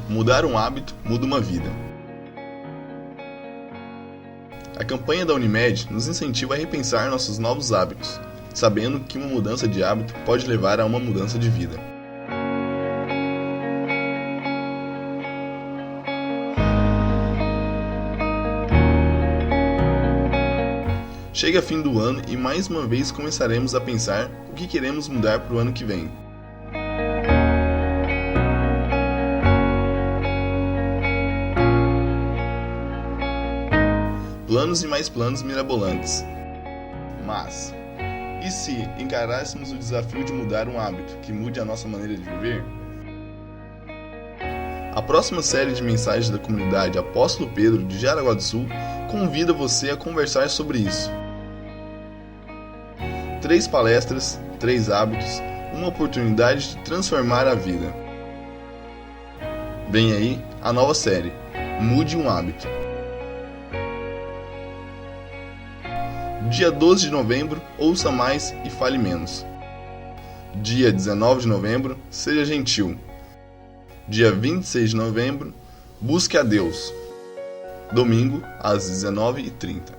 Mudar um hábito muda uma vida. A campanha da Unimed nos incentiva a repensar nossos novos hábitos, sabendo que uma mudança de hábito pode levar a uma mudança de vida. Chega fim do ano e mais uma vez começaremos a pensar o que queremos mudar para o ano que vem. Planos e mais planos mirabolantes. Mas, e se encarássemos o desafio de mudar um hábito que mude a nossa maneira de viver? A próxima série de mensagens da comunidade Apóstolo Pedro de Jaraguá do Sul convida você a conversar sobre isso. 3 palestras, 3 hábitos, uma oportunidade de transformar a vida. Vem aí a nova série, Mude um Hábito. Dia 12 de novembro, ouça mais e fale menos. Dia 19 de novembro, seja gentil. Dia 26 de novembro, busque a Deus. Domingo, às 19h30.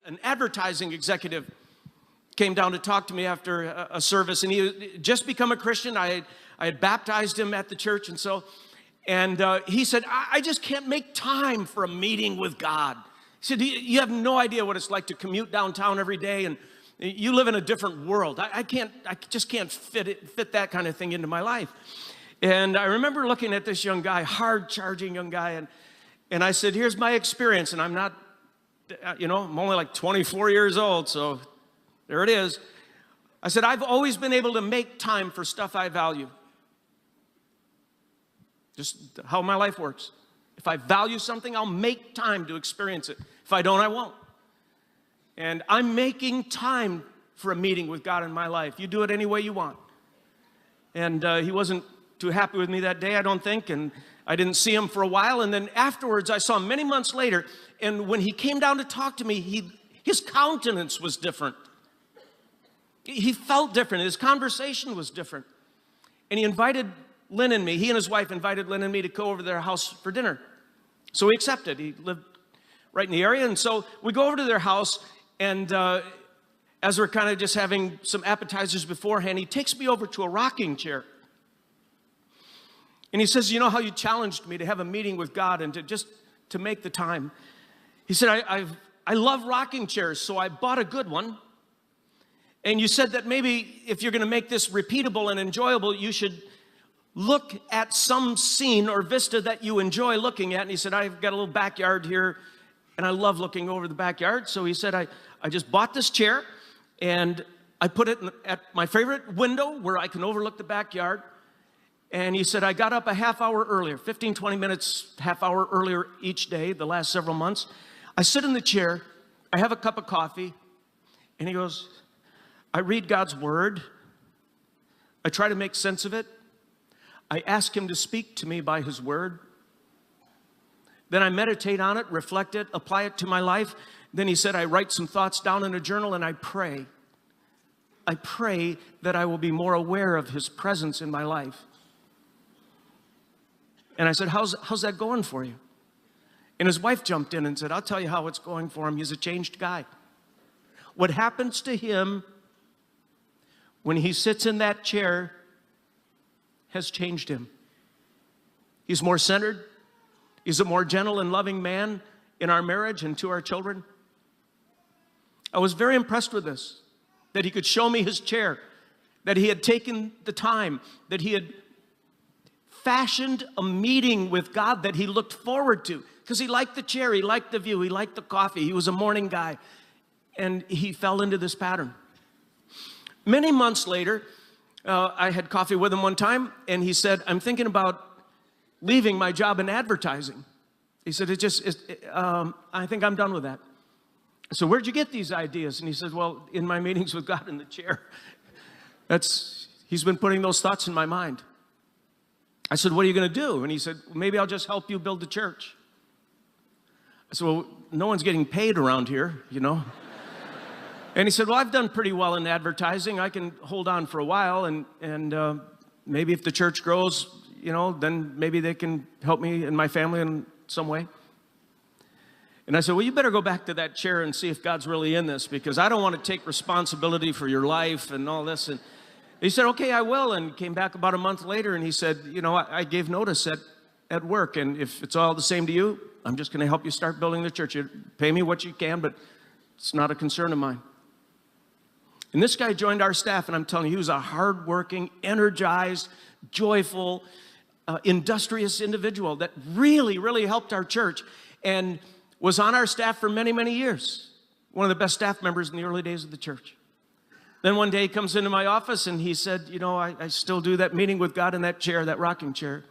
An advertising executive came down to talk to me after a service, and he had just become a Christian. I had baptized him at the church, and he said, I just can't make time for a meeting with God. He said, you have no idea what it's like to commute downtown every day, and you live in a different world. I just can't fit that kind of thing into my life. And I remember looking at this young guy, hard-charging young guy, and I said, here's my experience, and I'm not, I'm only like 24 years old, so there it is. I said, I've always been able to make time for stuff I value. Just how my life works. If I value something, I'll make time to experience it. If I don't, I won't. And I'm making time for a meeting with God in my life. You do it any way you want. And he wasn't too happy with me that day, I don't think, and I didn't see him for a while. And then afterwards, I saw him many months later, and when he came down to talk to me, his countenance was different. He felt different. His conversation was different. And he invited Lynn and me, he and his wife invited Lynn and me to go over to their house for dinner. So we accepted. He lived right in the area. And so we go over to their house, and as we're kind of just having some appetizers beforehand, he takes me over to a rocking chair. And he says, you know how you challenged me to have a meeting with God and to make the time? He said, I love rocking chairs, so I bought a good one. And you said that maybe if you're going to make this repeatable and enjoyable, you should look at some scene or vista that you enjoy looking at. And he said, I've got a little backyard here, and I love looking over the backyard. So he said, I just bought this chair, and I put it at my favorite window where I can overlook the backyard. And he said, I got up a half hour earlier, 15, 20 minutes, half hour earlier each day, the last several months. I sit in the chair, I have a cup of coffee, and he goes, I read God's word. I try to make sense of it. I ask him to speak to me by his word. Then I meditate on it, reflect it, apply it to my life. Then he said, I write some thoughts down in a journal, and I pray. I pray that I will be more aware of his presence in my life. And I said, how's that going for you? And his wife jumped in and said, I'll tell you how it's going for him. He's a changed guy. What happens to him when he sits in that chair has changed him. He's more centered. He's a more gentle and loving man in our marriage and to our children. I was very impressed with this, that he could show me his chair, that he had taken the time, that he had fashioned a meeting with God that he looked forward to, because he liked the chair, he liked the view, he liked the coffee, he was a morning guy, and he fell into this pattern. Many months later, I had coffee with him one time, and he said, I'm thinking about leaving my job in advertising. He said, I think I'm done with that. So where'd you get these ideas? And he said, well, in my meetings with God in the chair. He's been putting those thoughts in my mind. I said, what are you going to do? And he said, maybe I'll just help you build the church. I said, well, no one's getting paid around here, you know. And he said, well, I've done pretty well in advertising. I can hold on for a while, and maybe if the church grows, then maybe they can help me and my family in some way. And I said, well, you better go back to that chair and see if God's really in this, because I don't want to take responsibility for your life and all this. And he said, okay, I will. And came back about a month later, and he said, I gave notice at work, and if it's all the same to you, I'm just going to help you start building the church. You pay me what you can, but it's not a concern of mine. And this guy joined our staff, and I'm telling you, he was a hardworking, energized, joyful, industrious individual that really, really helped our church and was on our staff for many, many years. One of the best staff members in the early days of the church. Then one day he comes into my office and he said, I still do that meeting with God in that chair, that rocking chair.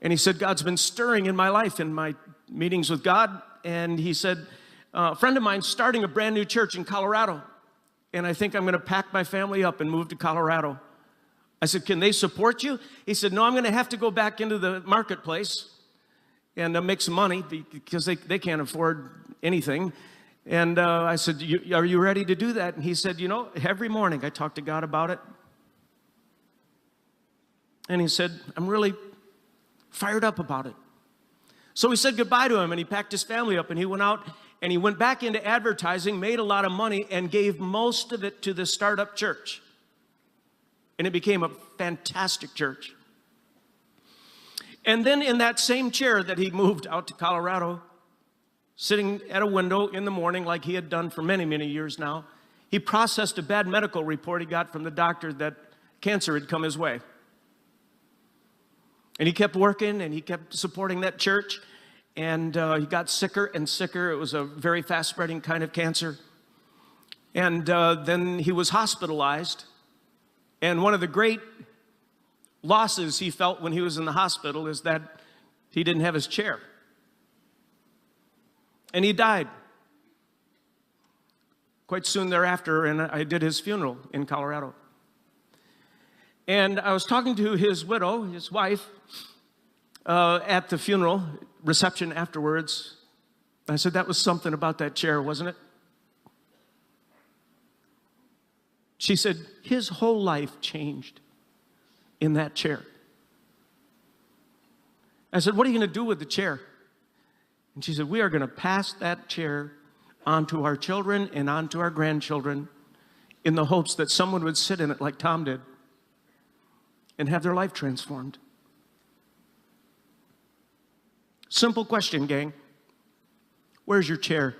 And he said, God's been stirring in my life, in my meetings with God. And he said, a friend of mine's starting a brand new church in Colorado. And I think I'm going to pack my family up and move to Colorado. I said, can they support you? He said, no, I'm going to have to go back into the marketplace and make some money because they can't afford anything. And I said, are you ready to do that? And he said, every morning I talk to God about it. And he said, I'm really fired up about it. So we said goodbye to him, and he packed his family up, and he went out, and he went back into advertising, made a lot of money, and gave most of it to the startup church. And it became a fantastic church. And then in that same chair that he moved out to Colorado, sitting at a window in the morning like he had done for many, many years now, he processed a bad medical report he got from the doctor that cancer had come his way. And he kept working, and he kept supporting that church, and he got sicker and sicker. It was a very fast-spreading kind of cancer. And then he was hospitalized, and one of the great losses he felt when he was in the hospital is that he didn't have his chair. And he died quite soon thereafter, and I did his funeral in Colorado. And I was talking to his widow, his wife, at the funeral reception afterwards. I said, that was something about that chair, wasn't it? She said, his whole life changed in that chair. I said, what are you going to do with the chair? And she said, we are going to pass that chair on to our children and on to our grandchildren in the hopes that someone would sit in it like Tom did and have their life transformed. Simple question, gang. Where's your chair?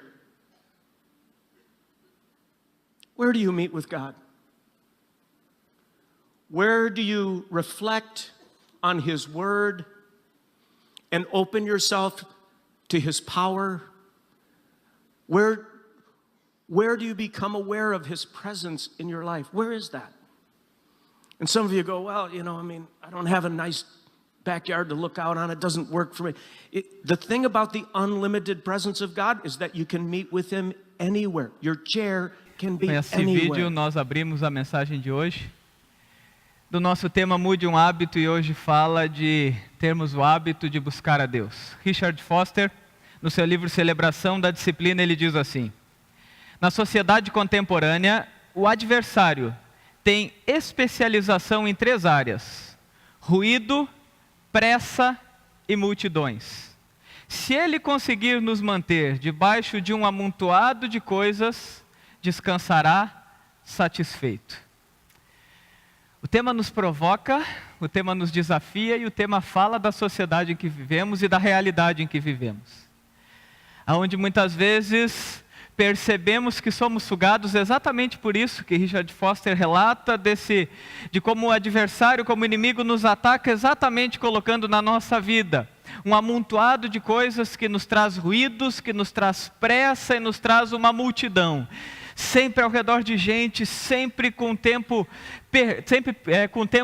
Where do you meet with God? Where do you reflect on His Word and open yourself to His power? Where do you become aware of His presence in your life? Where is that? And some of you go, well, I don't have a nice backyard to look out on. It doesn't work for me. The thing about the unlimited presence of God is that you can meet with Him anywhere. Your chair can be Nesse anywhere. vídeo nós abrimos a mensagem de hoje do nosso tema Mude um Hábito, e hoje fala de termos o hábito de buscar a Deus. Richard Foster, no seu livro Celebração da Disciplina, ele diz assim: na sociedade contemporânea, o adversário tem especialização em 3 áreas: ruído, pressa e multidões. Se ele conseguir nos manter debaixo de um amontoado de coisas, descansará satisfeito. O tema nos provoca, o tema nos desafia, e o tema fala da sociedade em que vivemos e da realidade em que vivemos. Onde muitas vezes percebemos que somos sugados exatamente por isso que Richard Foster relata, de como o adversário, como o inimigo nos ataca exatamente colocando na nossa vida um amontoado de coisas que nos traz ruídos, que nos traz pressa e nos traz uma multidão. Sempre ao redor de gente, sempre com tempo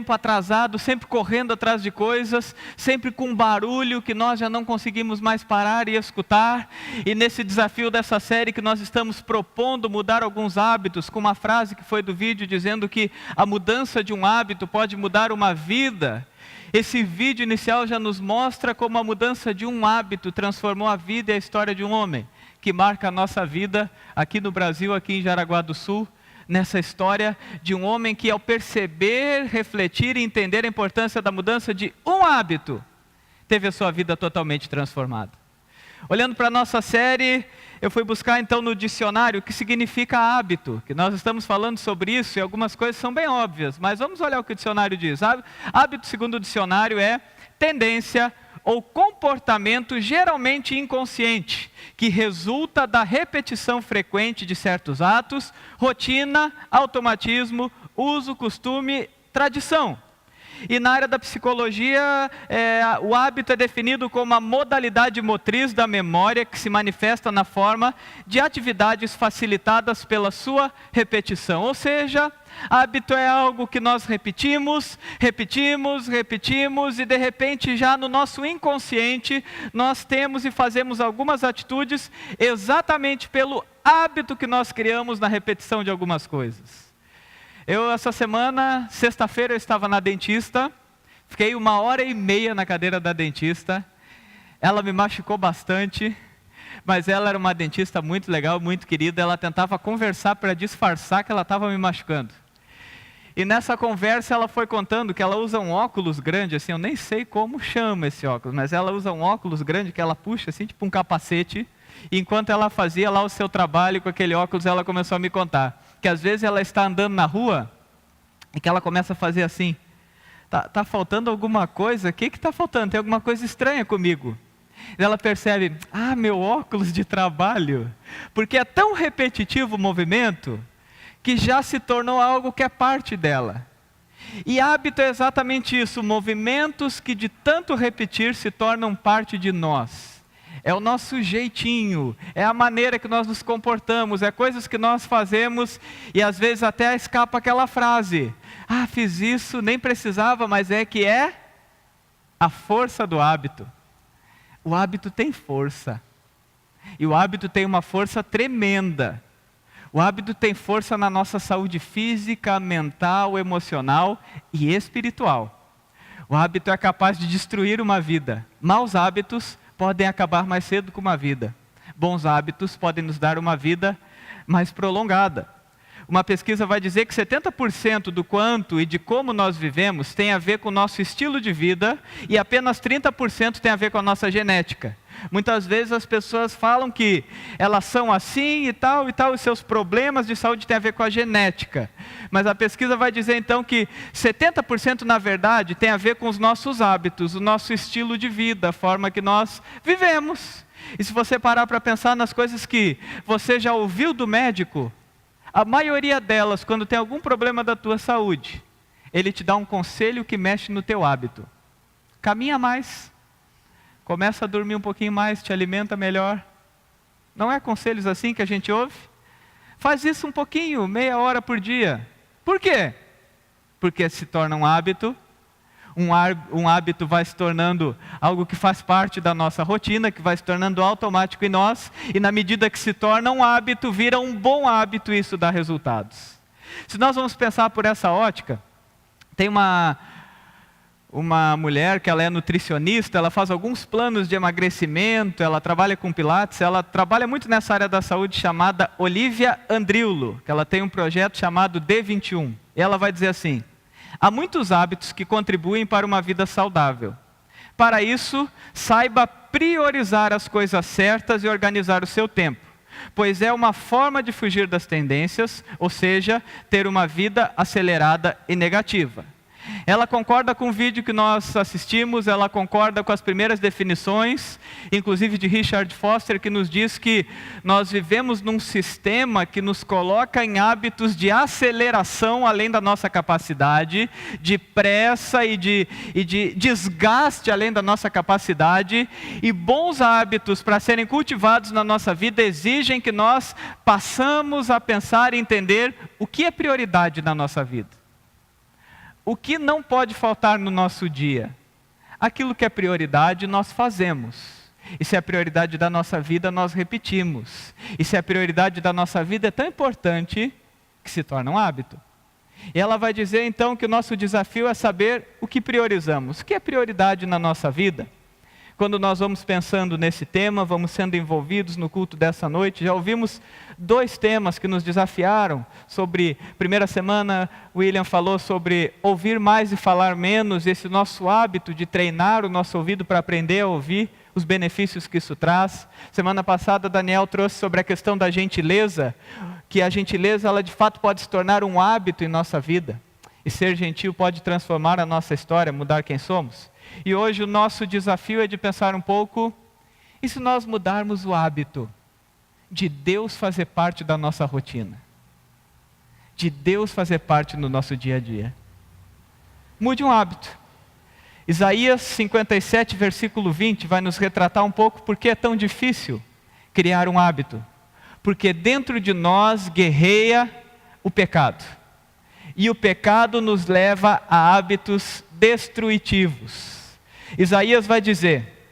atrasado, sempre correndo atrás de coisas, sempre com barulho que nós já não conseguimos mais parar e escutar. E nesse desafio dessa série que nós estamos propondo mudar alguns hábitos, com uma frase que foi do vídeo dizendo que a mudança de um hábito pode mudar uma vida. Esse vídeo inicial já nos mostra como a mudança de um hábito transformou a vida e a história de um homem, que marca a nossa vida aqui no Brasil, aqui em Jaraguá do Sul, nessa história de um homem que, ao perceber, refletir e entender a importância da mudança de um hábito, teve a sua vida totalmente transformada. Olhando para a nossa série, eu fui buscar então no dicionário o que significa hábito, que nós estamos falando sobre isso e algumas coisas são bem óbvias, mas vamos olhar o que o dicionário diz. Hábito, segundo o dicionário, é tendência ou comportamento geralmente inconsciente, que resulta da repetição frequente de certos atos, rotina, automatismo, uso, costume, tradição. E na área da psicologia, o hábito é definido como a modalidade motriz da memória que se manifesta na forma de atividades facilitadas pela sua repetição. Ou seja, hábito é algo que nós repetimos e de repente já no nosso inconsciente nós temos e fazemos algumas atitudes exatamente pelo hábito que nós criamos na repetição de algumas coisas. Essa semana, sexta-feira, eu estava na dentista, fiquei 1h30 na cadeira da dentista, ela me machucou bastante, mas ela era uma dentista muito legal, muito querida, ela tentava conversar para disfarçar que ela estava me machucando. E nessa conversa ela foi contando que ela usa um óculos grande, assim, eu nem sei como chama esse óculos, mas ela usa um óculos grande que ela puxa assim, tipo um capacete, e enquanto ela fazia lá o seu trabalho com aquele óculos, ela começou a me contar que às vezes ela está andando na rua e que ela começa a fazer assim, tá faltando alguma coisa, o que está faltando? Tem alguma coisa estranha comigo. E ela percebe, meu óculos de trabalho, porque é tão repetitivo o movimento, que já se tornou algo que é parte dela. E hábito é exatamente isso, movimentos que de tanto repetir se tornam parte de nós. É o nosso jeitinho, é a maneira que nós nos comportamos, é coisas que nós fazemos e às vezes até escapa aquela frase. Fiz isso, nem precisava, mas é a força do hábito. O hábito tem força. E o hábito tem uma força tremenda. O hábito tem força na nossa saúde física, mental, emocional e espiritual. O hábito é capaz de destruir uma vida. Maus hábitos podem acabar mais cedo com uma vida. Bons hábitos podem nos dar uma vida mais prolongada. Uma pesquisa vai dizer que 70% do quanto e de como nós vivemos tem a ver com o nosso estilo de vida e apenas 30% tem a ver com a nossa genética. Muitas vezes as pessoas falam que elas são assim e tal, os seus problemas de saúde têm a ver com a genética. Mas a pesquisa vai dizer então que 70% na verdade tem a ver com os nossos hábitos, o nosso estilo de vida, a forma que nós vivemos. E se você parar para pensar nas coisas que você já ouviu do médico, a maioria delas, quando tem algum problema da tua saúde, ele te dá um conselho que mexe no teu hábito. Caminha mais. Começa a dormir um pouquinho mais, te alimenta melhor. Não é conselhos assim que a gente ouve? Faz isso um pouquinho, meia hora por dia. Por quê? Porque se torna um hábito. Um hábito vai se tornando algo que faz parte da nossa rotina, que vai se tornando automático em nós. E na medida que se torna um hábito, vira um bom hábito e isso dá resultados. Se nós vamos pensar por essa ótica, tem uma mulher que ela é nutricionista, ela faz alguns planos de emagrecimento, ela trabalha com pilates, ela trabalha muito nessa área da saúde chamada Olivia Andriulo, que ela tem um projeto chamado D21. E ela vai dizer assim: há muitos hábitos que contribuem para uma vida saudável. Para isso, saiba priorizar as coisas certas e organizar o seu tempo, pois é uma forma de fugir das tendências, ou seja, ter uma vida acelerada e negativa. Ela concorda com o vídeo que nós assistimos, ela concorda com as primeiras definições, inclusive de Richard Foster, que nos diz que nós vivemos num sistema que nos coloca em hábitos de aceleração além da nossa capacidade, de pressa e de desgaste além da nossa capacidade, e bons hábitos para serem cultivados na nossa vida exigem que nós passamos a pensar e entender o que é prioridade na nossa vida. O que não pode faltar no nosso dia? Aquilo que é prioridade, nós fazemos. E se é a prioridade da nossa vida, nós repetimos. E se a prioridade da nossa vida é tão importante, que se torna um hábito. E ela vai dizer então que o nosso desafio é saber o que priorizamos. O que é prioridade na nossa vida? Quando nós vamos pensando nesse tema, vamos sendo envolvidos no culto dessa noite, já ouvimos 2 temas que nos desafiaram. Sobre, primeira semana, William falou sobre ouvir mais e falar menos, esse nosso hábito de treinar o nosso ouvido para aprender a ouvir, os benefícios que isso traz. Semana passada, Daniel trouxe sobre a questão da gentileza, que a gentileza, ela de fato pode se tornar um hábito em nossa vida. E ser gentil pode transformar a nossa história, mudar quem somos. E hoje o nosso desafio é de pensar um pouco, e se nós mudarmos o hábito de Deus fazer parte da nossa rotina? De Deus fazer parte do nosso dia a dia. Mude um hábito. Isaías 57, versículo 20, vai nos retratar um pouco por que é tão difícil criar um hábito. Porque dentro de nós guerreia o pecado. E o pecado nos leva a hábitos destrutivos. Isaías vai dizer: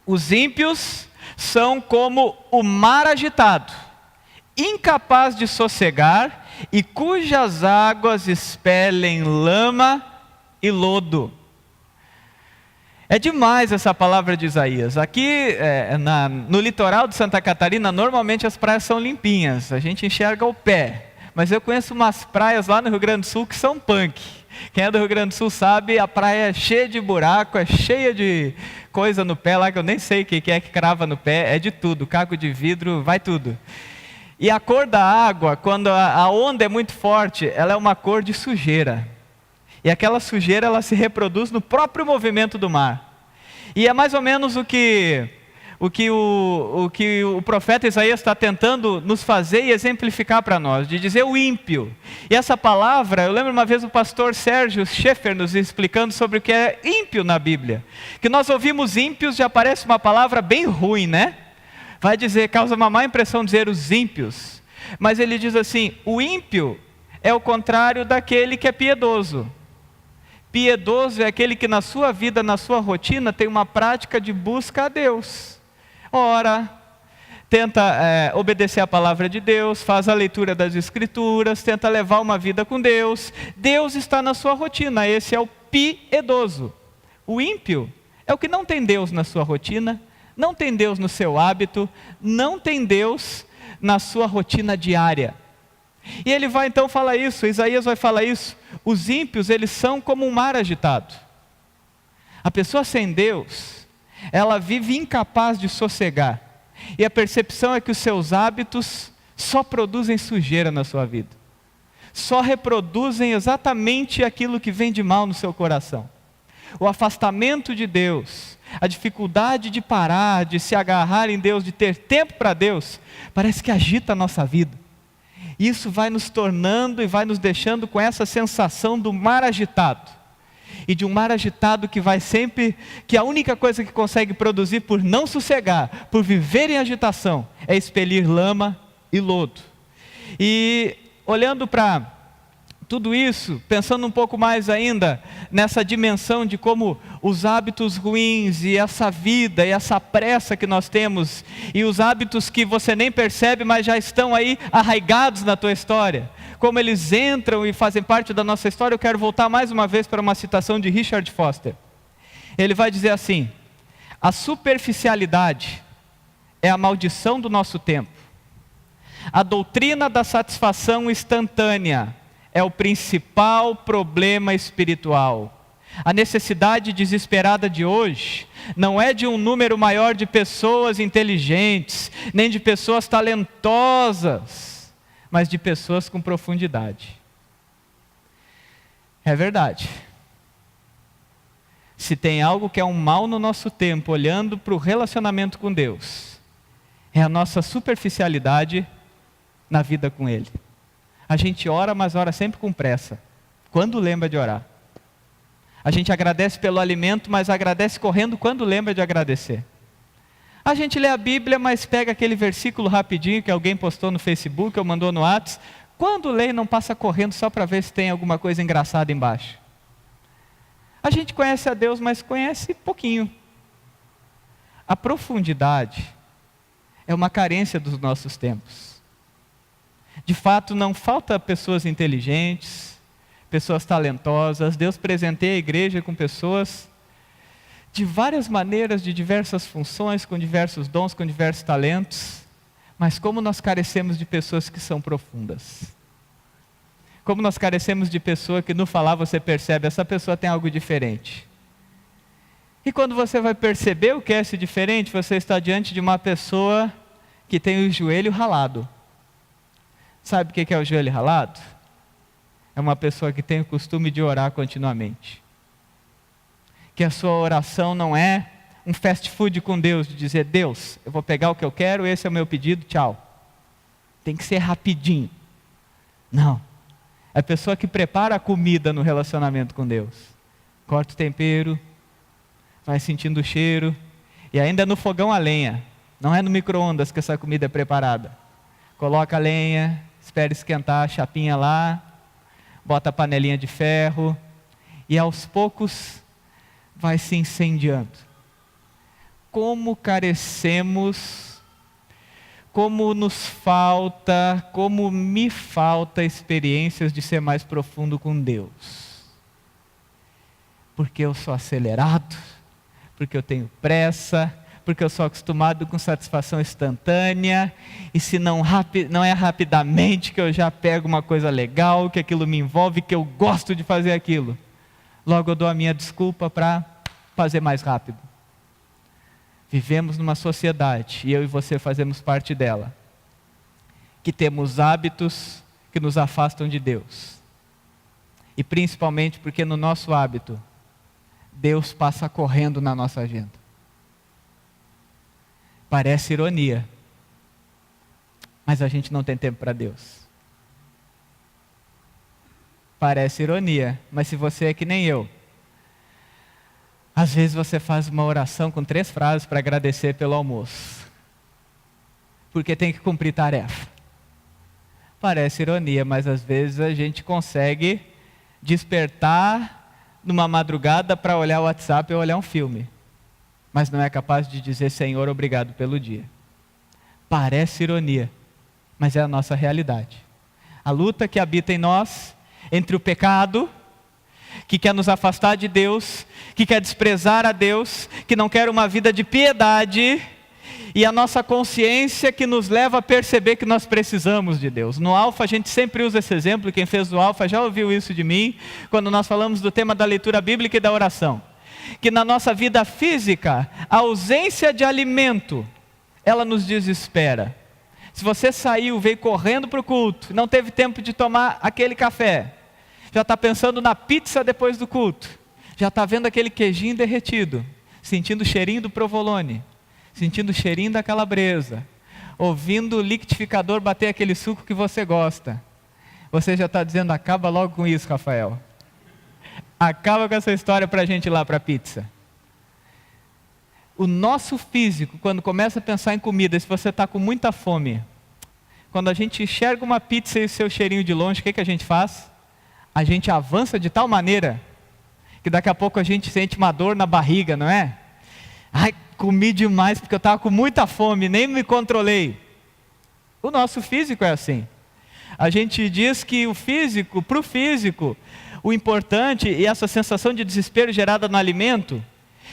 os ímpios são como o mar agitado, incapaz de sossegar, e cujas águas expelem lama e lodo. É demais essa palavra de Isaías. Aqui no litoral de Santa Catarina, normalmente as praias são limpinhas, a gente enxerga o pé. Mas eu conheço umas praias lá no Rio Grande do Sul que são punk. Quem é do Rio Grande do Sul sabe, a praia é cheia de buraco, é cheia de coisa no pé lá que eu nem sei o que é que crava no pé, é de tudo, caco de vidro, vai tudo. E a cor da água, quando a onda é muito forte, ela é uma cor de sujeira. E aquela sujeira, ela se reproduz no próprio movimento do mar. E é mais ou menos o que o profeta Isaías está tentando nos fazer e exemplificar para nós, de dizer o ímpio. E essa palavra, eu lembro uma vez o pastor Sérgio Schaeffer nos explicando sobre o que é ímpio na Bíblia. Que nós ouvimos ímpios, já parece uma palavra bem ruim, né? Vai dizer, causa uma má impressão dizer os ímpios. Mas ele diz assim, o ímpio é o contrário daquele que é piedoso. Piedoso é aquele que na sua vida, na sua rotina, tem uma prática de busca a Deus. Ora, tenta obedecer a palavra de Deus, faz a leitura das Escrituras, tenta levar uma vida com Deus. Deus está na sua rotina, esse é o piedoso. O ímpio é o que não tem Deus na sua rotina, não tem Deus no seu hábito, não tem Deus na sua rotina diária. E ele vai então falar isso, Isaías vai falar isso. Os ímpios, eles são como um mar agitado. A pessoa sem Deus, ela vive incapaz de sossegar. E a percepção é que os seus hábitos só produzem sujeira na sua vida. Só reproduzem exatamente aquilo que vem de mal no seu coração. O afastamento de Deus, a dificuldade de parar, de se agarrar em Deus, de ter tempo para Deus, parece que agita a nossa vida. Isso vai nos tornando e vai nos deixando com essa sensação do mar agitado. E de um mar agitado que vai sempre, que a única coisa que consegue produzir por não sossegar, por viver em agitação, é expelir lama e lodo. E olhando para tudo isso, pensando um pouco mais ainda nessa dimensão de como os hábitos ruins e essa vida e essa pressa que nós temos, e os hábitos que você nem percebe, mas já estão aí arraigados na tua história, como eles entram e fazem parte da nossa história, eu quero voltar mais uma vez para uma citação de Richard Foster. Ele vai dizer assim: a superficialidade é a maldição do nosso tempo. A doutrina da satisfação instantânea é o principal problema espiritual. A necessidade desesperada de hoje não é de um número maior de pessoas inteligentes, nem de pessoas talentosas, mas de pessoas com profundidade. É verdade. Se tem algo que é um mal no nosso tempo, olhando para o relacionamento com Deus, é a nossa superficialidade na vida com Ele. A gente ora, mas ora sempre com pressa. Quando lembra de orar. A gente agradece pelo alimento, mas agradece correndo quando lembra de agradecer. A gente lê a Bíblia, mas pega aquele versículo rapidinho que alguém postou no Facebook ou mandou no WhatsApp. Quando lê, não passa correndo só para ver se tem alguma coisa engraçada embaixo. A gente conhece a Deus, mas conhece pouquinho. A profundidade é uma carência dos nossos tempos. De fato, não falta pessoas inteligentes, pessoas talentosas. Deus presenteia a igreja com pessoas de várias maneiras, de diversas funções, com diversos dons, com diversos talentos, mas como nós carecemos de pessoas que são profundas. Como nós carecemos de pessoa que no falar você percebe, essa pessoa tem algo diferente. E quando você vai perceber o que é esse diferente, você está diante de uma pessoa que tem o joelho ralado. Sabe o que é o joelho ralado? É uma pessoa que tem o costume de orar continuamente. Que a sua oração não é um fast food com Deus, de dizer, Deus, eu vou pegar o que eu quero, esse é o meu pedido, tchau. Tem que ser rapidinho. Não. É a pessoa que prepara a comida no relacionamento com Deus. Corta o tempero, vai sentindo o cheiro, e ainda no fogão a lenha. Não é no micro-ondas que essa comida é preparada. Coloca a lenha, espera esquentar a chapinha lá, bota a panelinha de ferro, e aos poucos vai se incendiando. Como carecemos, como nos falta, como me falta experiências de ser mais profundo com Deus. Porque eu sou acelerado, porque eu tenho pressa, porque eu sou acostumado com satisfação instantânea, e se não é rapidamente que eu já pego uma coisa legal, que aquilo me envolve, que eu gosto de fazer aquilo. Logo eu dou a minha desculpa para fazer mais rápido. Vivemos numa sociedade, e eu e você fazemos parte dela, que temos hábitos que nos afastam de Deus. E principalmente porque no nosso hábito, Deus passa correndo na nossa agenda. Parece ironia, mas a gente não tem tempo para Deus. Parece ironia, mas se você é que nem eu, às vezes você faz uma oração com 3 frases para agradecer pelo almoço, porque tem que cumprir tarefa. Parece ironia, mas às vezes a gente consegue despertar numa madrugada para olhar o WhatsApp ou olhar um filme, mas não é capaz de dizer, Senhor, obrigado pelo dia. Parece ironia, mas é a nossa realidade. A luta que habita em nós, entre o pecado, que quer nos afastar de Deus, que quer desprezar a Deus, que não quer uma vida de piedade, e a nossa consciência que nos leva a perceber que nós precisamos de Deus. No Alfa a gente sempre usa esse exemplo, quem fez o Alfa já ouviu isso de mim, quando nós falamos do tema da leitura bíblica e da oração. Que na nossa vida física, a ausência de alimento, ela nos desespera. Se você saiu, veio correndo para o culto, não teve tempo de tomar aquele café, já está pensando na pizza depois do culto, já está vendo aquele queijinho derretido, sentindo o cheirinho do provolone, sentindo o cheirinho da calabresa, ouvindo o liquidificador bater aquele suco que você gosta. Você já está dizendo, acaba logo com isso, Rafael. Acaba com essa história para a gente ir lá para a pizza. O nosso físico, quando começa a pensar em comida, se você está com muita fome, quando a gente enxerga uma pizza e o seu cheirinho de longe, o que a gente faz? A gente avança de tal maneira, que daqui a pouco a gente sente uma dor na barriga, não é? Ai, comi demais porque eu estava com muita fome, nem me controlei. O nosso físico é assim. A gente diz que para o físico, o importante e essa sensação de desespero gerada no alimento,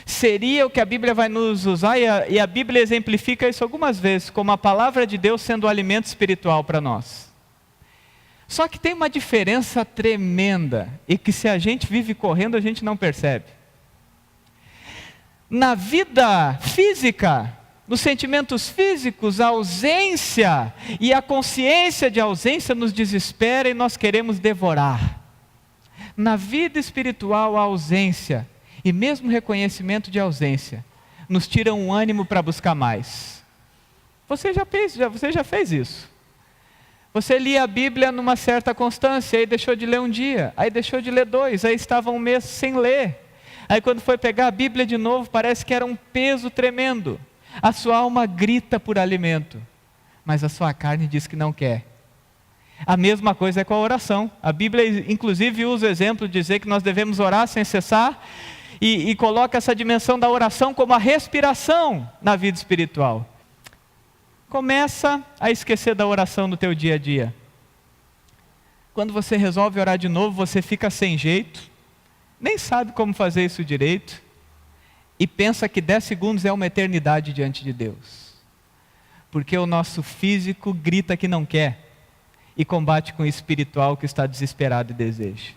seria o que a Bíblia vai nos usar, e a Bíblia exemplifica isso algumas vezes, como a palavra de Deus sendo o alimento espiritual para nós. Só que tem uma diferença tremenda, e que se a gente vive correndo, a gente não percebe. Na vida física, nos sentimentos físicos, a ausência e a consciência de ausência nos desespera e nós queremos devorar. Na vida espiritual, a ausência e mesmo o reconhecimento de ausência nos tiram um ânimo para buscar mais. Você já fez isso. Você lia a Bíblia numa certa constância, aí deixou de ler um dia, aí deixou de ler 2, aí estava um mês sem ler. Aí quando foi pegar a Bíblia de novo, parece que era um peso tremendo. A sua alma grita por alimento, mas a sua carne diz que não quer. A mesma coisa é com a oração. A Bíblia inclusive usa o exemplo de dizer que nós devemos orar sem cessar, e coloca essa dimensão da oração como a respiração na vida espiritual. Começa a esquecer da oração no teu dia a dia. Quando você resolve orar de novo, você fica sem jeito, nem sabe como fazer isso direito, e pensa que 10 segundos é uma eternidade diante de Deus. Porque o nosso físico grita que não quer e combate com o espiritual que está desesperado e deseja.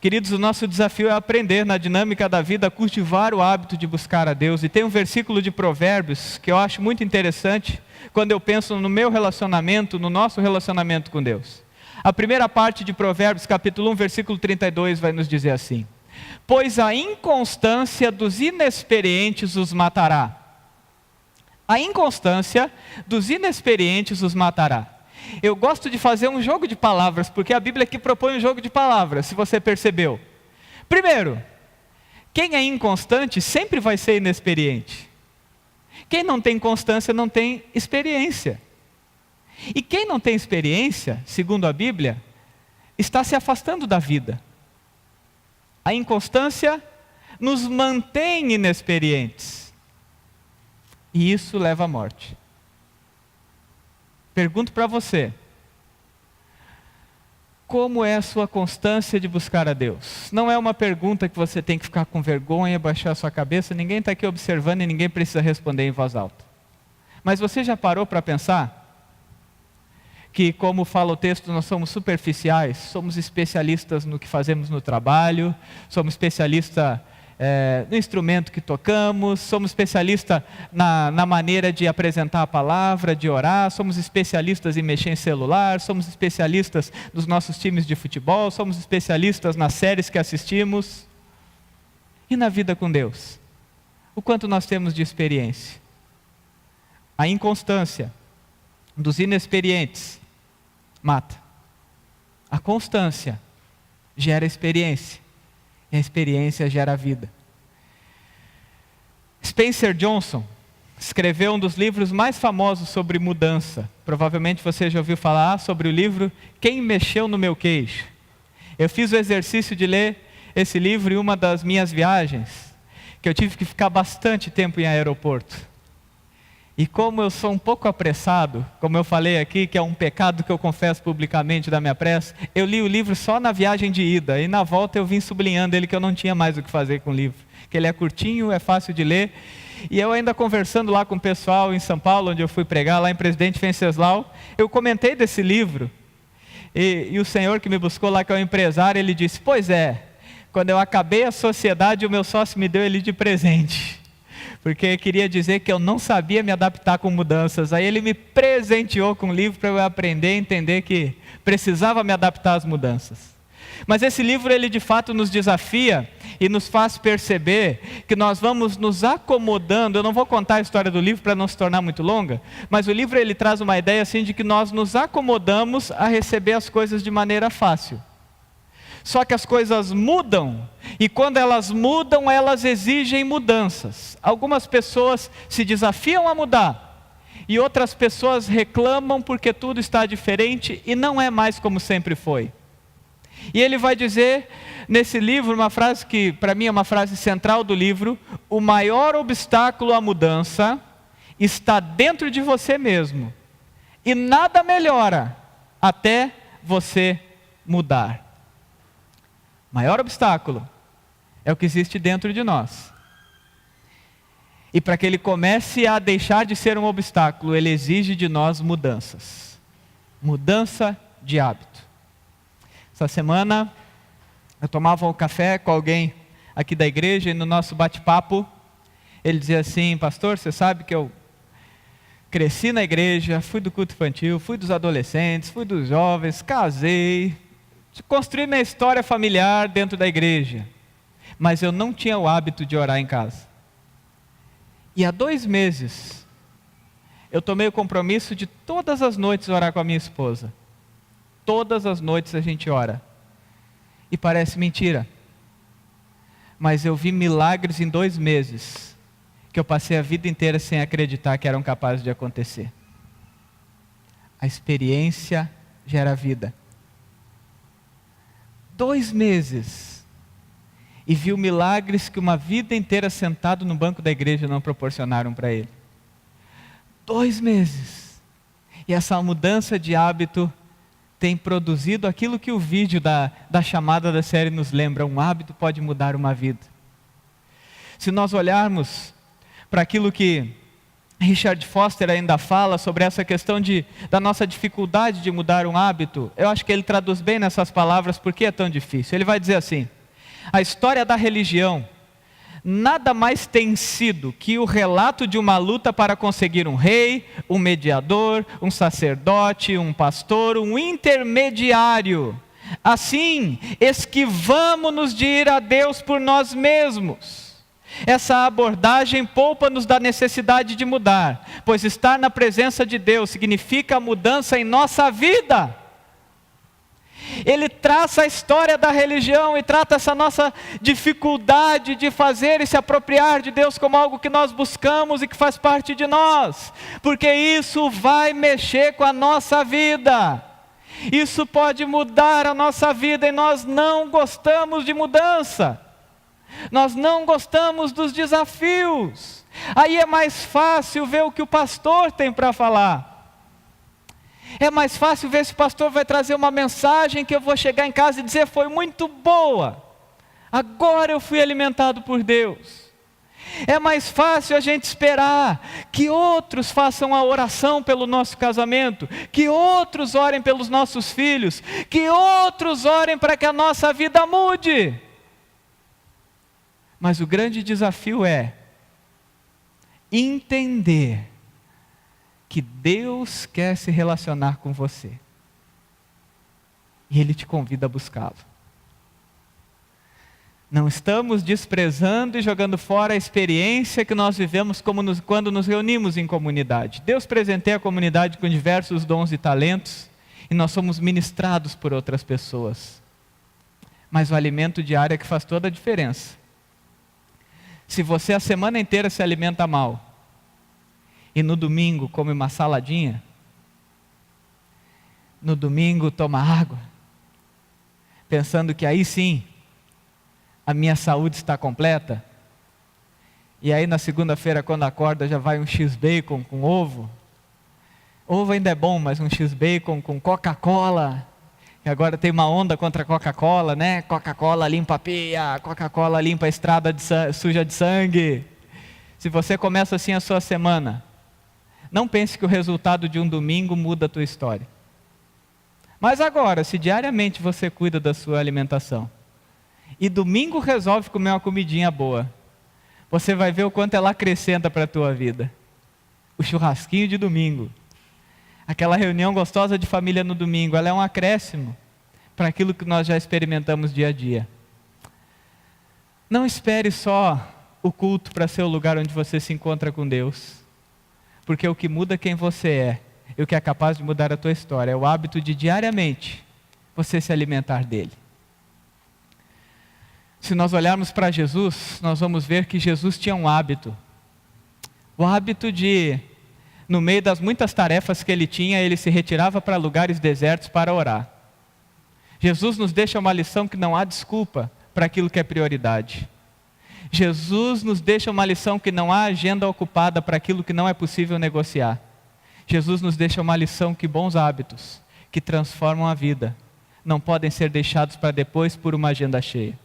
Queridos, o nosso desafio é aprender na dinâmica da vida a cultivar o hábito de buscar a Deus. E tem um versículo de Provérbios que eu acho muito interessante quando eu penso no meu relacionamento, no nosso relacionamento com Deus. A primeira parte de Provérbios, capítulo 1, versículo 32, vai nos dizer assim: pois a inconstância dos inexperientes os matará. A inconstância dos inexperientes os matará. Eu gosto de fazer um jogo de palavras, porque a Bíblia aqui propõe um jogo de palavras, se você percebeu. Primeiro, quem é inconstante sempre vai ser inexperiente. Quem não tem constância não tem experiência. E quem não tem experiência, segundo a Bíblia, está se afastando da vida. A inconstância nos mantém inexperientes. E isso leva à morte. Pergunto para você: como é a sua constância de buscar a Deus? Não é uma pergunta que você tem que ficar com vergonha, baixar a sua cabeça, ninguém está aqui observando e ninguém precisa responder em voz alta. Mas você já parou para pensar que, como fala o texto, nós somos superficiais, somos especialistas no que fazemos no trabalho, somos especialistas no instrumento que tocamos, somos especialistas na maneira de apresentar a palavra, de orar, somos especialistas em mexer em celular, somos especialistas nos nossos times de futebol, somos especialistas nas séries que assistimos. E na vida com Deus? O quanto nós temos de experiência? A inconstância dos inexperientes mata. A constância gera experiência. E a experiência gera vida. Spencer Johnson escreveu um dos livros mais famosos sobre mudança. Provavelmente você já ouviu falar sobre o livro Quem Mexeu no Meu Queixo. Eu fiz o exercício de ler esse livro em uma das minhas viagens, que eu tive que ficar bastante tempo em aeroporto. E como eu sou um pouco apressado, como eu falei aqui, que é um pecado que eu confesso publicamente da minha pressa, eu li o livro só na viagem de ida, e na volta eu vim sublinhando ele que eu não tinha mais o que fazer com o livro, que ele é curtinho, é fácil de ler, e eu ainda conversando lá com o pessoal em São Paulo, onde eu fui pregar, lá em Presidente Venceslau, eu comentei desse livro, e o senhor que me buscou lá, que é um empresário, ele disse: pois é, quando eu acabei a sociedade, o meu sócio me deu ele de presente. Porque queria dizer que eu não sabia me adaptar com mudanças. Aí ele me presenteou com um livro para eu aprender e entender que precisava me adaptar às mudanças. Mas esse livro, ele de fato nos desafia e nos faz perceber que nós vamos nos acomodando. Eu não vou contar a história do livro para não se tornar muito longa, mas o livro ele traz uma ideia assim de que nós nos acomodamos a receber as coisas de maneira fácil. Só que as coisas mudam, e quando elas mudam, elas exigem mudanças. Algumas pessoas se desafiam a mudar, e outras pessoas reclamam porque tudo está diferente e não é mais como sempre foi. E ele vai dizer nesse livro uma frase que para mim é uma frase central do livro: o maior obstáculo à mudança está dentro de você mesmo, e nada melhora até você mudar. O maior obstáculo é o que existe dentro de nós. E para que ele comece a deixar de ser um obstáculo, ele exige de nós mudanças. Mudança de hábito. Essa semana, eu tomava um café com alguém aqui da igreja, e no nosso bate-papo, ele dizia assim: pastor, você sabe que eu cresci na igreja, fui do culto infantil, fui dos adolescentes, fui dos jovens, casei, construí minha história familiar dentro da igreja, mas eu não tinha o hábito de orar em casa. E há 2 meses, eu tomei o compromisso de todas as noites orar com a minha esposa. Todas as noites a gente ora. E parece mentira, mas eu vi milagres em 2 meses, que eu passei a vida inteira sem acreditar que eram capazes de acontecer. A experiência gera vida. 2 meses, e viu milagres que uma vida inteira sentado no banco da igreja não proporcionaram para ele. 2 meses, e essa mudança de hábito tem produzido aquilo que o vídeo da chamada da série nos lembra: um hábito pode mudar uma vida. Se nós olharmos para aquilo que Richard Foster ainda fala sobre essa questão da nossa dificuldade de mudar um hábito, eu acho que ele traduz bem nessas palavras porque é tão difícil. Ele vai dizer assim: a história da religião nada mais tem sido que o relato de uma luta para conseguir um rei, um mediador, um sacerdote, um pastor, um intermediário. Assim, esquivamo-nos de ir a Deus por nós mesmos. Essa abordagem poupa-nos da necessidade de mudar, pois estar na presença de Deus significa a mudança em nossa vida. Ele traça a história da religião e trata essa nossa dificuldade de fazer e se apropriar de Deus como algo que nós buscamos e que faz parte de nós, porque isso vai mexer com a nossa vida, isso pode mudar a nossa vida e nós não gostamos de mudança, nós não gostamos dos desafios. Aí é mais fácil ver o que o pastor tem para falar. É mais fácil ver se o pastor vai trazer uma mensagem que eu vou chegar em casa e dizer: foi muito boa, agora eu fui alimentado por Deus. É mais fácil a gente esperar que outros façam a oração pelo nosso casamento, que outros orem pelos nossos filhos, que outros orem para que a nossa vida mude. Mas o grande desafio é entender que Deus quer se relacionar com você. E Ele te convida a buscá-lo. Não estamos desprezando e jogando fora a experiência que nós vivemos quando nos reunimos em comunidade. Deus presenteia a comunidade com diversos dons e talentos, e nós somos ministrados por outras pessoas. Mas o alimento diário é que faz toda a diferença. Se você a semana inteira se alimenta mal, e no domingo come uma saladinha, no domingo toma água, pensando que aí sim, a minha saúde está completa, e aí na segunda-feira quando acorda já vai um X-Bacon com ovo. Ovo ainda é bom, mas um X-Bacon com Coca-Cola, e agora tem uma onda contra a Coca-Cola, né? Coca-Cola limpa a pia, Coca-Cola limpa a estrada suja de sangue. Se você começa assim a sua semana, não pense que o resultado de um domingo muda a tua história. Mas agora, se diariamente você cuida da sua alimentação, e domingo resolve comer uma comidinha boa, você vai ver o quanto ela acrescenta para a tua vida. O churrasquinho de domingo, aquela reunião gostosa de família no domingo, ela é um acréscimo para aquilo que nós já experimentamos dia a dia. Não espere só o culto para ser o lugar onde você se encontra com Deus, porque o que muda quem você é, e o que é capaz de mudar a tua história, é o hábito de diariamente você se alimentar dele. Se nós olharmos para Jesus, nós vamos ver que Jesus tinha um hábito. O hábito de, no meio das muitas tarefas que ele tinha, ele se retirava para lugares desertos para orar. Jesus nos deixa uma lição que não há desculpa para aquilo que é prioridade. Jesus nos deixa uma lição que não há agenda ocupada para aquilo que não é possível negociar. Jesus nos deixa uma lição que bons hábitos, que transformam a vida, não podem ser deixados para depois por uma agenda cheia.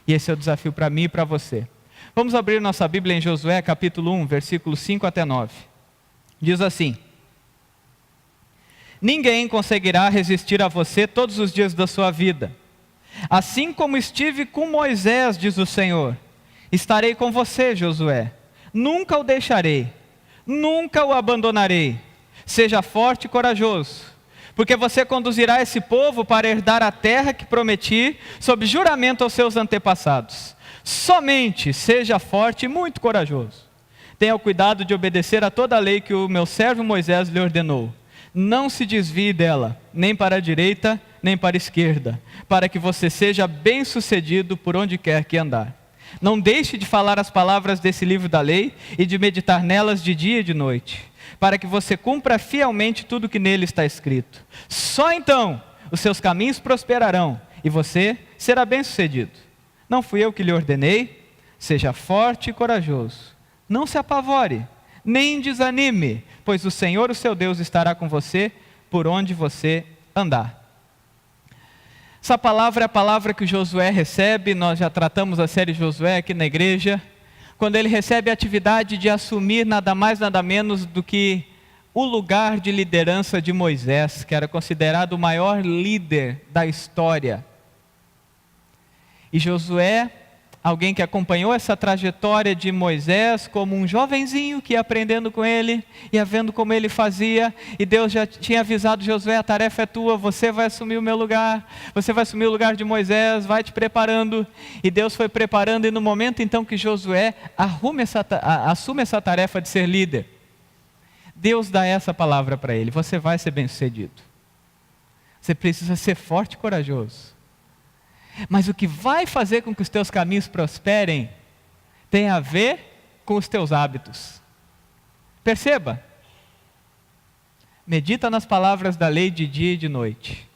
E esse é o desafio para mim e para você. Vamos abrir nossa Bíblia em Josué, capítulo 1, versículos 5 até 9. Diz assim: ninguém conseguirá resistir a você todos os dias da sua vida. Assim como estive com Moisés, diz o Senhor, estarei com você, Josué. Nunca o deixarei, nunca o abandonarei. Seja forte e corajoso, porque você conduzirá esse povo para herdar a terra que prometi sob juramento aos seus antepassados. Somente seja forte e muito corajoso. Tenha o cuidado de obedecer a toda a lei que o meu servo Moisés lhe ordenou. Não se desvie dela, nem para a direita, nem para a esquerda, para que você seja bem-sucedido por onde quer que andar. Não deixe de falar as palavras desse livro da lei e de meditar nelas de dia e de noite, para que você cumpra fielmente tudo que nele está escrito. Só então os seus caminhos prosperarão e você será bem-sucedido. Não fui eu que lhe ordenei? Seja forte e corajoso. Não se apavore, nem desanime, pois o Senhor, o seu Deus, estará com você por onde você andar. Essa palavra é a palavra que Josué recebe. Nós já tratamos a série Josué aqui na igreja. quando ele recebe a atividade de assumir nada mais, nada menos do que o lugar de liderança de Moisés, que era considerado o maior líder da história. E Josué, alguém que acompanhou essa trajetória de Moisés como um jovenzinho que ia aprendendo com ele, ia vendo como ele fazia, e Deus já tinha avisado Josué: a tarefa é tua, você vai assumir o meu lugar, você vai assumir o lugar de Moisés, vai te preparando. E Deus foi preparando, e no momento então que Josué assume essa tarefa de ser líder, Deus dá essa palavra para ele: você vai ser bem-sucedido, você precisa ser forte e corajoso. Mas o que vai fazer com que os teus caminhos prosperem tem a ver com os teus hábitos. Perceba, medita nas palavras da lei de dia e de noite,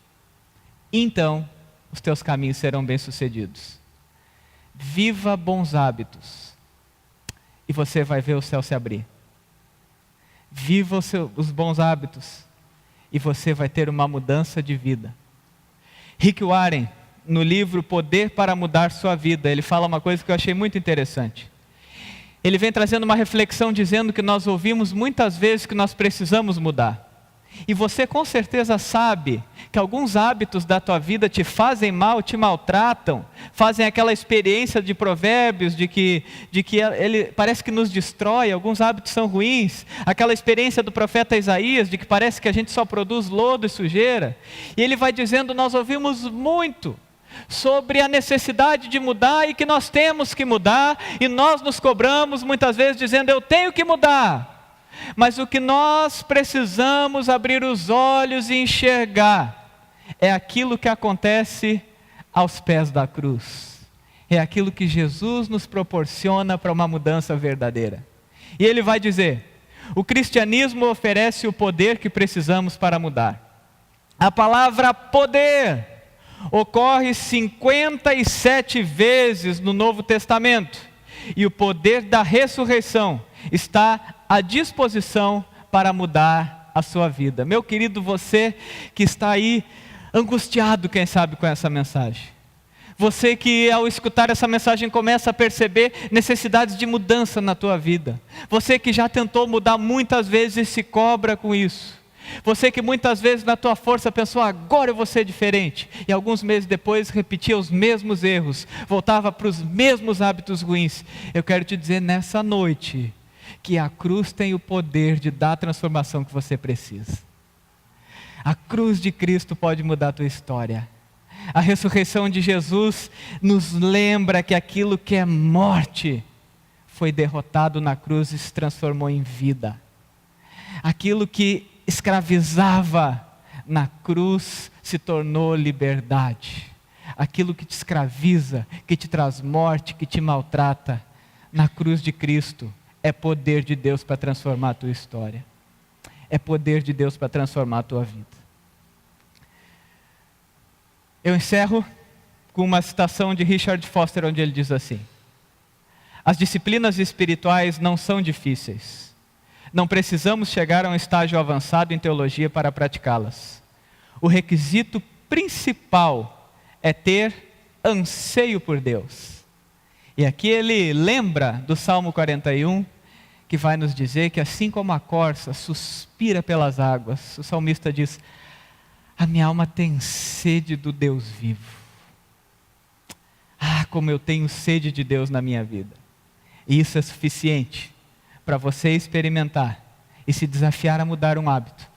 então os teus caminhos serão bem-sucedidos. Viva bons hábitos e você vai ver o céu se abrir. Viva os bons hábitos e você vai ter uma mudança de vida. Rick Warren, no livro Poder para Mudar Sua Vida, ele fala uma coisa que eu achei muito interessante. Ele vem trazendo uma reflexão dizendo que nós ouvimos muitas vezes que nós precisamos mudar. E você com certeza sabe que alguns hábitos da tua vida te fazem mal, te maltratam, fazem aquela experiência de Provérbios, de que ele parece que nos destrói, alguns hábitos são ruins, aquela experiência do profeta Isaías, de que parece que a gente só produz lodo e sujeira. E ele vai dizendo: nós ouvimos muito sobre a necessidade de mudar e que nós temos que mudar, e nós nos cobramos muitas vezes dizendo: eu tenho que mudar. Mas o que nós precisamos abrir os olhos e enxergar é aquilo que acontece aos pés da cruz. É aquilo que Jesus nos proporciona para uma mudança verdadeira. E ele vai dizer: o cristianismo oferece o poder que precisamos para mudar. A palavra poder ocorre 57 vezes no Novo Testamento, e o poder da ressurreição está à disposição para mudar a sua vida. Meu querido, você que está aí angustiado, quem sabe, com essa mensagem, você que ao escutar essa mensagem começa a perceber necessidades de mudança na tua vida, você que já tentou mudar muitas vezes e se cobra com isso, você que muitas vezes na tua força pensou: agora eu vou ser diferente, e alguns meses depois repetia os mesmos erros, voltava para os mesmos hábitos ruins. Eu quero te dizer nessa noite que a cruz tem o poder de dar a transformação que você precisa. A cruz de Cristo pode mudar a tua história. A ressurreição de Jesus nos lembra que aquilo que é morte foi derrotado na cruz e se transformou em vida. Aquilo que escravizava na cruz se tornou liberdade. Aquilo que te escraviza, que te traz morte, que te maltrata, na cruz de Cristo é poder de Deus para transformar a tua história. É poder de Deus para transformar a tua vida. Eu encerro com uma citação de Richard Foster, onde ele diz assim: as disciplinas espirituais não são difíceis. Não precisamos chegar a um estágio avançado em teologia para praticá-las. O requisito principal é ter anseio por Deus. E aqui ele lembra do Salmo 41, que vai nos dizer que assim como a corça suspira pelas águas, o salmista diz: a minha alma tem sede do Deus vivo. Ah, como eu tenho sede de Deus na minha vida. E isso é suficiente para você experimentar e se desafiar a mudar um hábito,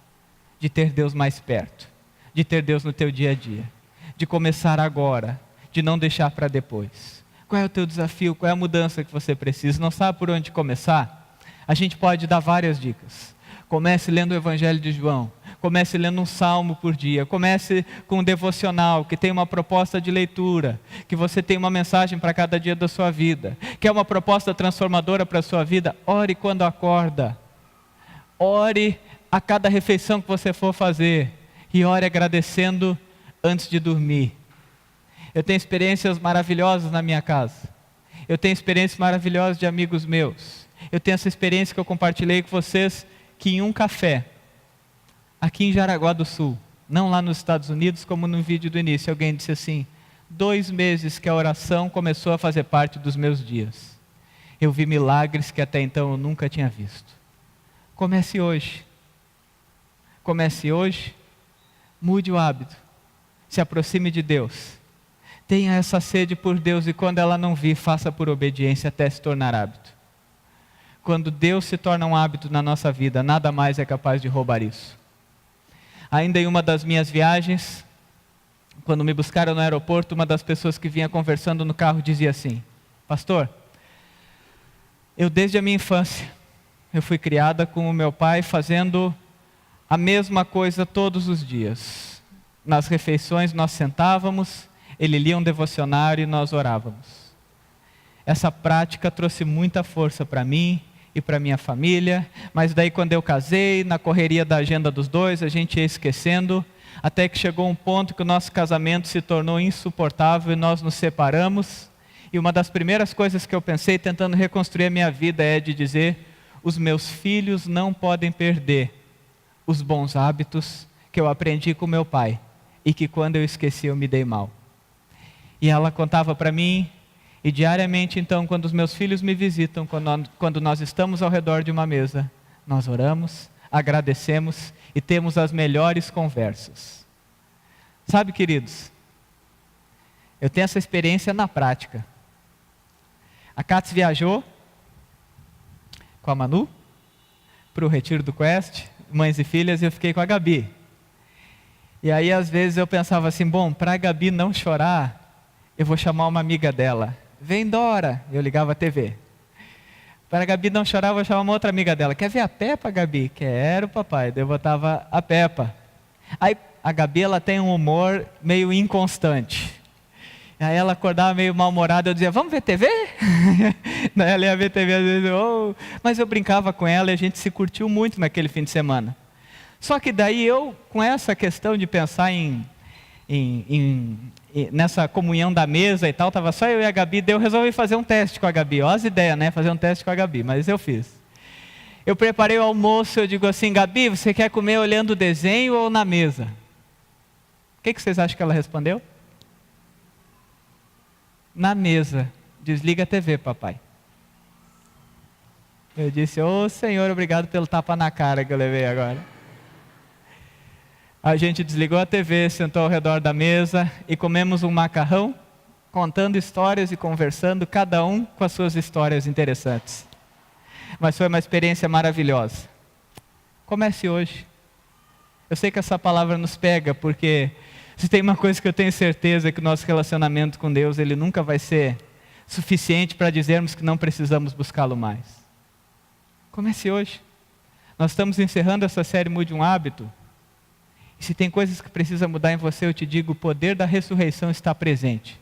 de ter Deus mais perto, de ter Deus no teu dia a dia, de começar agora, de não deixar para depois. Qual é o teu desafio? Qual é a mudança que você precisa? Não sabe por onde começar? A gente pode dar várias dicas. Comece lendo o Evangelho de João, comece lendo um salmo por dia, comece com um devocional que tem uma proposta de leitura, que você tem uma mensagem para cada dia da sua vida, que é uma proposta transformadora para a sua vida. Ore quando acorda, ore a cada refeição que você for fazer, e ore agradecendo antes de dormir. Eu tenho experiências maravilhosas na minha casa, eu tenho experiências maravilhosas de amigos meus, eu tenho essa experiência que eu compartilhei com vocês, que em um café, aqui em Jaraguá do Sul, não lá nos Estados Unidos, como no vídeo do início, alguém disse assim: 2 meses que a oração começou a fazer parte dos meus dias. Eu vi milagres que até então eu nunca tinha visto. Comece hoje. Comece hoje. Mude o hábito. Se aproxime de Deus. Tenha essa sede por Deus e quando ela não vir, faça por obediência até se tornar hábito. Quando Deus se torna um hábito na nossa vida, nada mais é capaz de roubar isso. Ainda em uma das minhas viagens, quando me buscaram no aeroporto, uma das pessoas que vinha conversando no carro dizia assim: pastor, eu desde a minha infância, eu fui criada com o meu pai fazendo a mesma coisa todos os dias. Nas refeições nós sentávamos, ele lia um devocionário e nós orávamos. Essa prática trouxe muita força para mim e para minha família, mas daí quando eu casei, na correria da agenda dos dois, a gente ia esquecendo, até que chegou um ponto que o nosso casamento se tornou insuportável e nós nos separamos. E uma das primeiras coisas que eu pensei tentando reconstruir a minha vida é de dizer: os meus filhos não podem perder os bons hábitos que eu aprendi com meu pai e que quando eu esqueci eu me dei mal. E ela contava para mim, e diariamente então, quando os meus filhos me visitam, quando nós estamos ao redor de uma mesa, nós oramos, agradecemos e temos as melhores conversas. Sabe, queridos, eu tenho essa experiência na prática. A Katz viajou com a Manu para o retiro do Quest, mães e filhas, e eu fiquei com a Gabi. E aí às vezes eu pensava assim, bom, para a Gabi não chorar, eu vou chamar uma amiga dela. Vem, Dora. Eu ligava a TV. Para a Gabi não chorar, eu vou chamar uma outra amiga dela. Quer ver a Peppa, Gabi? Quero, papai. Daí eu botava a Peppa. Aí a Gabi, ela tem um humor meio inconstante. Aí ela acordava meio mal-humorada, eu dizia, vamos ver TV? Daí ela ia ver TV, às vezes, mas eu brincava com ela e a gente se curtiu muito naquele fim de semana. Só que daí eu, com essa questão de pensar nessa comunhão da mesa e tal, estava só eu e a Gabi, daí eu resolvi fazer um teste com a Gabi. Olha as ideias, né? Fazer um teste com a Gabi, mas eu fiz. Eu preparei o almoço, eu digo assim, Gabi, você quer comer olhando o desenho ou na mesa? O que vocês acham que ela respondeu? Na mesa. Desliga a TV, papai. Eu disse, Senhor, obrigado pelo tapa na cara que eu levei agora. A gente desligou a TV, sentou ao redor da mesa e comemos um macarrão, contando histórias e conversando, cada um com as suas histórias interessantes. Mas foi uma experiência maravilhosa. Comece hoje. Eu sei que essa palavra nos pega, porque se tem uma coisa que eu tenho certeza é que o nosso relacionamento com Deus, ele nunca vai ser suficiente para dizermos que não precisamos buscá-lo mais. Comece hoje. Nós estamos encerrando essa série Mude um Hábito. E se tem coisas que precisa mudar em você, eu te digo, o poder da ressurreição está presente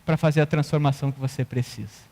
para fazer a transformação que você precisa.